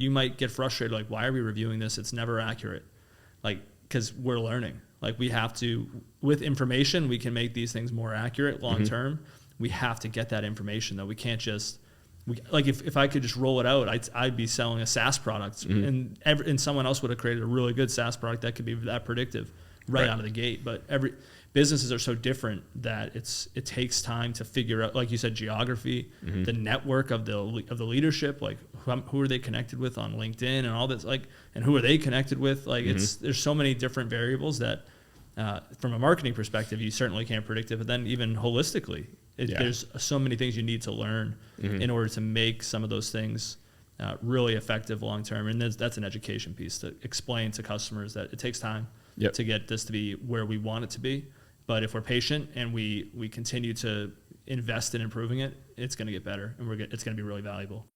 You might get frustrated, like, why are we reviewing this? It's never accurate. Like, because we're learning. Like, we have to, with information, we can make these things more accurate long term. We have to get that information, though. We can't just, like, if I could just roll it out, I'd be selling a SaaS product, and someone else would have created a really good SaaS product that could be that predictive right out of the gate. But businesses are so different that it takes time to figure out, like you said, geography, the network of the leadership, like who are they connected with on LinkedIn and all this, like, and who are they connected with? Like, there's so many different variables that from a marketing perspective, you certainly can't predict it, but then even holistically, there's so many things you need to learn in order to make some of those things really effective long term. And that's an education piece to explain to customers that it takes time to get this to be where we want it to be. But if we're patient and we continue to invest in improving it, it's going to get better, and it's going to be really valuable.